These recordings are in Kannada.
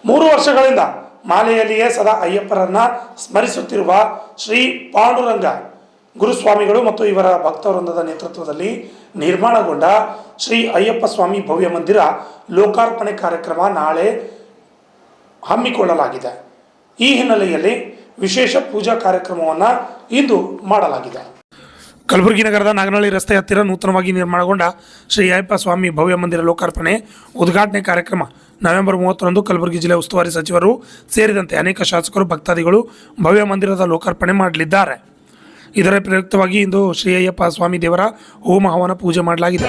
3 ವರ್ಷಗಳಿಂದ ಮಾಲೆಯಲ್ಲಿಯೇ ಸದಾ ಅಯ್ಯಪ್ಪರನ್ನ ಸ್ಮರಿಸುತ್ತಿರುವ ಶ್ರೀ ಪಾಂಡುರಂಗ ಗುರುಸ್ವಾಮಿಗಳು ಮತ್ತು ಇವರ ಭಕ್ತವೃಂದದ ನೇತೃತ್ವದಲ್ಲಿ ನಿರ್ಮಾಣಗೊಂಡ ಶ್ರೀ ಅಯ್ಯಪ್ಪ ಸ್ವಾಮಿ ಭವ್ಯ ಮಂದಿರ ಲೋಕಾರ್ಪಣೆ ಕಾರ್ಯಕ್ರಮ ನಾಳೆ ಹಮ್ಮಿಕೊಳ್ಳಲಾಗಿದೆ. ಈ ಹಿನ್ನೆಲೆಯಲ್ಲಿ ವಿಶೇಷ ಪೂಜಾ ಕಾರ್ಯಕ್ರಮವನ್ನು ಇಂದು ಮಾಡಲಾಗಿದೆ. ಕಲಬುರಗಿ ನಗರದ ನಾಗನಹಳ್ಳಿ ರಸ್ತೆ ಹತ್ತಿರ ನೂತನವಾಗಿ ನಿರ್ಮಾಣಗೊಂಡ ಶ್ರೀ ಅಯ್ಯಪ್ಪ ಸ್ವಾಮಿ ಭವ್ಯ ಮಂದಿರ ಲೋಕಾರ್ಪಣೆ ಉದ್ಘಾಟನೆ ಕಾರ್ಯಕ್ರಮ ನವೆಂಬರ್ 30ರಂದು ಕಲಬುರಗಿ ಜಿಲ್ಲೆ ಉಸ್ತುವಾರಿ ಸಚಿವರು ಸೇರಿದಂತೆ ಅನೇಕ ಶಾಸಕರು ಭಕ್ತಾದಿಗಳು ಭವ್ಯ ಮಂದಿರದ ಲೋಕಾರ್ಪಣೆ ಮಾಡಲಿದ್ದಾರೆ. ಇದರ ಪ್ರಯುಕ್ತವಾಗಿ ಇಂದು ಶ್ರೀ ಅಯ್ಯಪ್ಪ ಸ್ವಾಮಿ ದೇವರ ಹೋಮ ಹವನ ಪೂಜೆ ಮಾಡಲಾಗಿದೆ.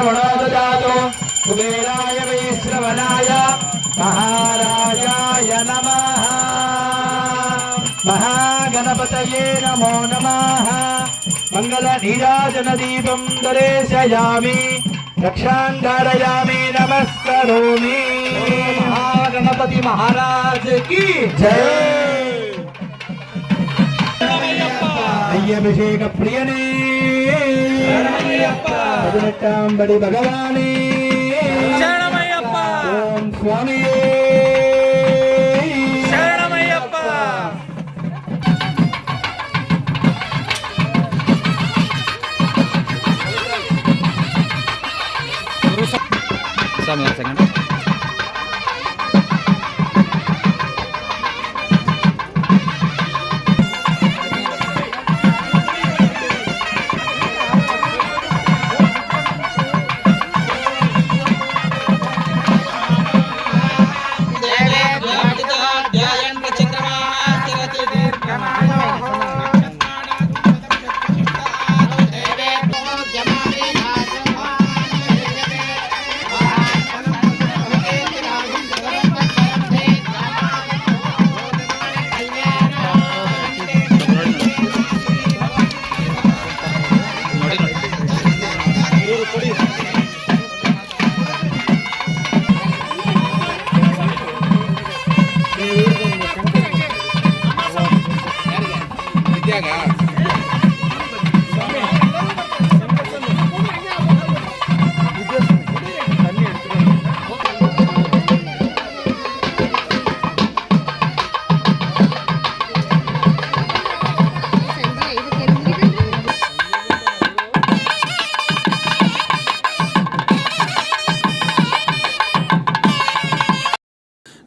ಮಹಾಗಣಪತಯೇ ನಮೋ ನಮಃ. ಮಂಗಲ ನೀರಾಜನ ದೀಪಂ ದರ್ಶಯಾಮಿ ರಕ್ಷಾಂಧಾರಯಾಮಿ ನಮಸ್ಕರೋಮಿ. ಮಹಾಗಣಪತಿ ಮಹಾರಾಜ್ ಕಿ ಜೈ. ಅಯ್ಯಭಿಷೇಕ ಪ್ರಿಯನೇ 18 ಬಡಿ ಭಗವಾನೇ ಓಂ ಸ್ವಾಮಿಯೇ Sami yang second.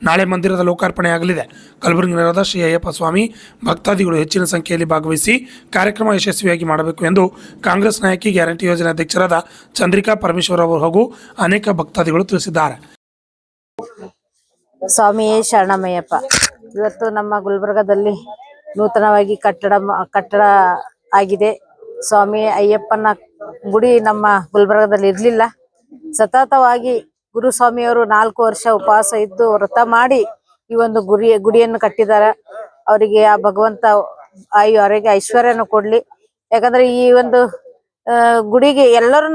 ನಾಳೆ ಮಂದಿರದ ಲೋಕಾರ್ಪಣೆಯಾಗಲಿದೆ. ಕಲಬುರಗಿ ನಗರದ ಶ್ರೀ ಅಯ್ಯಪ್ಪ ಸ್ವಾಮಿ ಭಕ್ತಾದಿಗಳು ಹೆಚ್ಚಿನ ಸಂಖ್ಯೆಯಲ್ಲಿ ಭಾಗವಹಿಸಿ ಕಾರ್ಯಕ್ರಮ ಯಶಸ್ವಿಯಾಗಿ ಮಾಡಬೇಕು ಎಂದು ಕಾಂಗ್ರೆಸ್ ನಾಯಕಿ ಗ್ಯಾರಂಟಿ ಯೋಜನೆ ಅಧ್ಯಕ್ಷರಾದ ಚಂದ್ರಿಕಾ ಪರಮೇಶ್ವರ್ ಅವರು ಹಾಗೂ ಅನೇಕ ಭಕ್ತಾದಿಗಳು ತಿಳಿಸಿದ್ದಾರೆ. ಸ್ವಾಮಿಯೇ ಶರಣಮಯ್ಯಪ್ಪ. ಇವತ್ತು ನಮ್ಮ ಗುಲ್ಬರ್ಗದಲ್ಲಿ ನೂತನವಾಗಿ ಕಟ್ಟಡ ಆಗಿದೆ. ಸ್ವಾಮಿ ಅಯ್ಯಪ್ಪನ ಗುಡಿ ನಮ್ಮ ಗುಲ್ಬರ್ಗದಲ್ಲಿ ಇರಲಿಲ್ಲ. ಸತತವಾಗಿ ಗುರುಸ್ವಾಮಿಯವರು 4 ವರ್ಷ ಉಪವಾಸ ಇದ್ದು ವ್ರತ ಮಾಡಿ ಈ ಒಂದು ಗುಡಿಯನ್ನು ಕಟ್ಟಿದ್ದಾರೆ. ಅವರಿಗೆ ಆ ಭಗವಂತ ಆರೋಗ್ಯ ಐಶ್ವರ್ಯನ ಕೊಡ್ಲಿ. ಯಾಕಂದ್ರೆ ಈ ಒಂದು ಗುಡಿಗೆ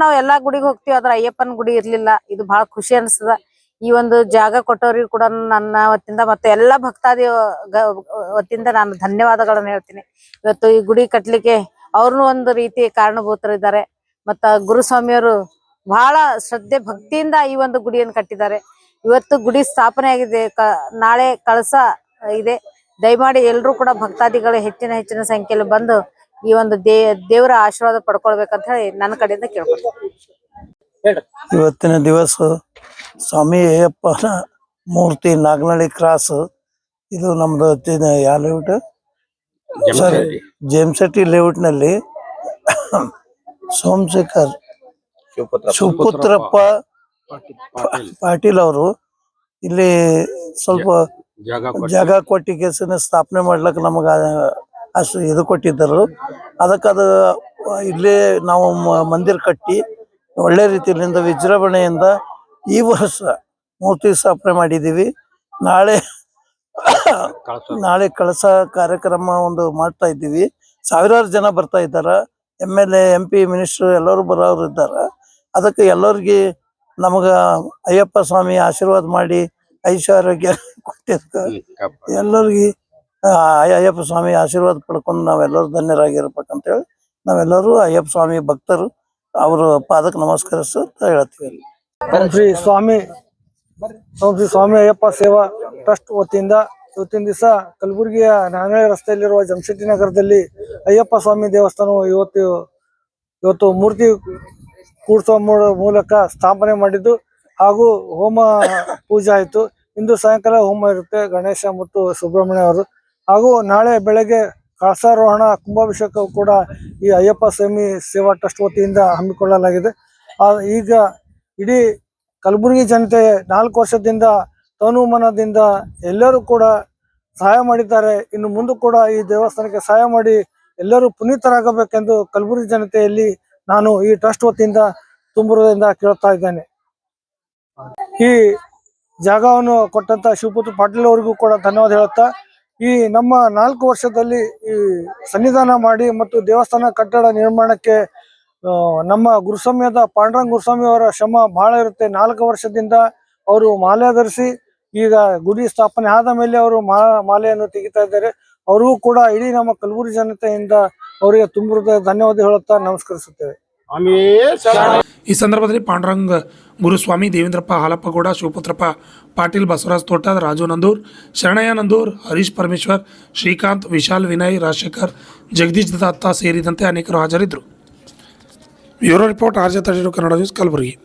ನಾವು ಎಲ್ಲಾ ಗುಡಿಗೆ ಹೋಗ್ತೀವಿ, ಆದ್ರೆ ಅಯ್ಯಪ್ಪನ ಗುಡಿ ಇರ್ಲಿಲ್ಲ. ಇದು ಬಹಳ ಖುಷಿ ಅನಿಸ್ತದ. ಈ ಒಂದು ಜಾಗ ಕೊಟ್ಟವ್ರಿಗೆ ಕೂಡ ನನ್ನ ವತಿಯಿಂದ ಮತ್ತೆ ಎಲ್ಲಾ ಭಕ್ತಾದಿ ವತಿಯಿಂದ ನಾನು ಧನ್ಯವಾದಗಳನ್ನು ಹೇಳ್ತೀನಿ. ಇವತ್ತು ಈ ಗುಡಿ ಕಟ್ಲಿಕ್ಕೆ ಅವ್ರನ್ನು ಒಂದು ರೀತಿ ಕಾರಣಭೂತರಿದ್ದಾರೆ. ಮತ್ತ ಗುರುಸ್ವಾಮಿಯವರು ಬಹಳ ಶ್ರದ್ಧೆ ಭಕ್ತಿಯಿಂದ ಈ ಒಂದು ಗುಡಿಯನ್ನು ಕಟ್ಟಿದ್ದಾರೆ. ಇವತ್ತು ಗುಡಿ ಸ್ಥಾಪನೆ ಆಗಿದೆ. ನಾಳೆ ಕಳಸ ಇದೆ. ದಯಮಾಡಿ ಎಲ್ಲರೂ ಕೂಡ ಭಕ್ತಾದಿಗಳು ಹೆಚ್ಚಿನ ಸಂಖ್ಯೆಯಲ್ಲಿ ಬಂದು ಈ ಒಂದು ದೇವರ ಆಶೀರ್ವಾದ ಪಡ್ಕೊಳ್ಬೇಕಂತ ಹೇಳಿ ನನ್ನ ಕಡೆಯಿಂದ ಕೇಳ್ಕೊಳ್ತೀನಿ. ಇವತ್ತಿನ ದಿವಸ ಸ್ವಾಮಿ ಅಯ್ಯಪ್ಪನ ಮೂರ್ತಿ ನಾಗನಹಳ್ಳಿ ಕ್ರಾಸ್, ಇದು ನಮ್ದು ಯಾವ ಲೇಔಟ್ ಸರ್, ಜೇಮ್ಸೆಟ್ಟಿ ಲೇಔಟ್ ನಲ್ಲಿ ಸೋಮಶೇಖರ್ ಶಿವಪುತ್ರಪ್ಪ ಪಾಟೀಲ್ ಅವರು ಇಲ್ಲಿ ಸ್ವಲ್ಪ ಜಾಗ ಕೊಟ್ಟಿ ಕೇಸನ್ನ ಸ್ಥಾಪನೆ ಮಾಡ್ಲಕ್ಕ ನಮಗ ಅಷ್ಟು ಇದು ಕೊಟ್ಟಿದ್ದರು. ಅದಕ್ಕದು ಇಲ್ಲೇ ನಾವು ಮಂದಿರ ಕಟ್ಟಿ ಒಳ್ಳೆ ರೀತಿಯಿಂದ ವಿಜೃಂಭಣೆಯಿಂದ ಈ ವರ್ಷ ಮೂರ್ತಿ ಸ್ಥಾಪನೆ ಮಾಡಿದ್ದೀವಿ. ನಾಳೆ ಕಳಸ ಕಾರ್ಯಕ್ರಮ ಒಂದು ಮಾಡ್ತಾ ಇದ್ದೀವಿ. ಸಾವಿರಾರು ಜನ ಬರ್ತಾ ಇದ್ದಾರ. MLA MP ಮಿನಿಸ್ಟರ್ ಎಲ್ಲರೂ ಬರೋರು ಇದ್ದಾರ. ಅದಕ್ಕೆ ಎಲ್ಲರಿಗೆ ನಮಗ ಅಯ್ಯಪ್ಪ ಸ್ವಾಮಿ ಆಶೀರ್ವಾದ ಮಾಡಿ ಐಶ್ವರ್ಯ ಕೊಟ್ಟಿದ್ದ ಎಲ್ಲರಿಗೆ ಅಯ್ಯಪ್ಪ ಸ್ವಾಮಿ ಆಶೀರ್ವಾದ ಪಡ್ಕೊಂಡು ನಾವೆಲ್ಲರೂ ಧನ್ಯರಾಗಿರ್ಬೇಕಂತ ಹೇಳಿ ನಾವೆಲ್ಲರೂ ಅಯ್ಯಪ್ಪ ಸ್ವಾಮಿ ಭಕ್ತರು ಅವರು ಪಾದಕ್ಕೆ ನಮಸ್ಕರಿಸ್ತಾ ಹೇಳ್ತೀವಿ. ಶ್ರೀ ಸ್ವಾಮಿ ಅಯ್ಯಪ್ಪ ಸೇವಾ ಟ್ರಸ್ಟ್ ವತಿಯಿಂದ ಇವತ್ತಿನ ದಿವಸ ಕಲಬುರಗಿಯ ನಾಗನಹಳ್ಳಿ ರಸ್ತೆಯಲ್ಲಿರುವ ಜಮಶೆಟ್ಟಿ ನಗರದಲ್ಲಿ ಅಯ್ಯಪ್ಪ ಸ್ವಾಮಿ ದೇವಸ್ಥಾನವು ಇವತ್ತು ಮೂರ್ತಿ ಕೂಡಿಸುವ ಮೂಲಕ ಸ್ಥಾಪನೆ ಮಾಡಿದ್ದು ಹಾಗೂ ಹೋಮ ಪೂಜೆ ಆಯಿತು. ಇಂದು ಸಾಯಂಕಾಲ ಹೋಮ ಇರುತ್ತೆ ಗಣೇಶ ಮತ್ತು ಸುಬ್ರಹ್ಮಣ್ಯ ಅವರು. ಹಾಗೂ ನಾಳೆ ಬೆಳಗ್ಗೆ ಕಳಸಾರೋಹಣ ಕುಂಭಾಭಿಷೇಕವು ಕೂಡ ಈ ಅಯ್ಯಪ್ಪ ಸ್ವಾಮಿ ಸೇವಾ ಟ್ರಸ್ಟ್ ವತಿಯಿಂದ ಹಮ್ಮಿಕೊಳ್ಳಲಾಗಿದೆ. ಈಗ ಇಡೀ ಕಲಬುರಗಿ ಜನತೆ 4 ವರ್ಷದಿಂದ ತನು ಮನದಿಂದ ಎಲ್ಲರೂ ಕೂಡ ಸಹಾಯ ಮಾಡಿದ್ದಾರೆ. ಇನ್ನು ಮುಂದೆ ಕೂಡ ಈ ದೇವಸ್ಥಾನಕ್ಕೆ ಸಹಾಯ ಮಾಡಿ ಎಲ್ಲರೂ ಪುನೀತರಾಗಬೇಕೆಂದು ಕಲಬುರಗಿ ಜನತೆಯಲ್ಲಿ ನಾನು ಈ ಟ್ರಸ್ಟ್ ವತಿಯಿಂದ ತುಂಬುವುದರಿಂದ ಕೇಳ್ತಾ ಇದ್ದೇನೆ. ಈ ಜಾಗವನ್ನು ಕೊಟ್ಟಂತ ಶಿವಪುತ್ರ ಪಾಟೀಲ್ ಅವರಿಗೂ ಕೂಡ ಧನ್ಯವಾದ ಹೇಳುತ್ತಾ, ಈ ನಮ್ಮ 4 ವರ್ಷದಲ್ಲಿ ಈ ಸನ್ನಿಧಾನ ಮಾಡಿ ಮತ್ತು ದೇವಸ್ಥಾನ ಕಟ್ಟಡ ನಿರ್ಮಾಣಕ್ಕೆ ನಮ್ಮ ಗುರುಸ್ವಾಮಿಯಾದ ಪಾಂಡುರಂಗ ಗುರುಸ್ವಾಮಿ ಅವರ ಶ್ರಮ ಬಹಳ ಇರುತ್ತೆ. 4 ವರ್ಷದಿಂದ ಅವರು ಮಾಲೆ ಧರಿಸಿ ಈಗ ಗುಡಿ ಸ್ಥಾಪನೆ ಆದ ಮೇಲೆ ಅವರು ಮಾಲೆಯನ್ನು ತೆಗಿತಾ ಇದ್ದಾರೆ. ಅವ್ರಿಗೂ ಕೂಡ ಇಡೀ ನಮ್ಮ ಕಲಬುರಗಿ ಜನತೆಯಿಂದ ಅವರಿಗೆ ತುಂಬ ಧನ್ಯವಾದ ಹೇಳುತ್ತಾ ನಮಸ್ಕರಿಸುತ್ತೇವೆ. ಈ ಸಂದರ್ಭದಲ್ಲಿ ಪಾಂಡುರಂಗ ಗುರುಸ್ವಾಮಿ, ದೇವೇಂದ್ರಪ್ಪ ಹಾಲಪ್ಪಗೌಡ, ಶಿವಪುತ್ರಪ್ಪ ಪಾಟೀಲ್, ಬಸವರಾಜ್ ತೋಟ, ರಾಜು ನಂದೂರ್, ಶರಣಯ್ಯ ನಂದೂರ್, ಹರೀಶ್ ಪರಮೇಶ್ವರ್, ಶ್ರೀಕಾಂತ್, ವಿಶಾಲ್, ವಿನಯ್, ರಾಜಶೇಖರ್, ಜಗದೀಶ್ ದತ್ತ ಸೇರಿದಂತೆ ಅನೇಕರು ಹಾಜರಿದ್ದರು. Bureau report, RJ 32 Kannada news, Kalaburagi.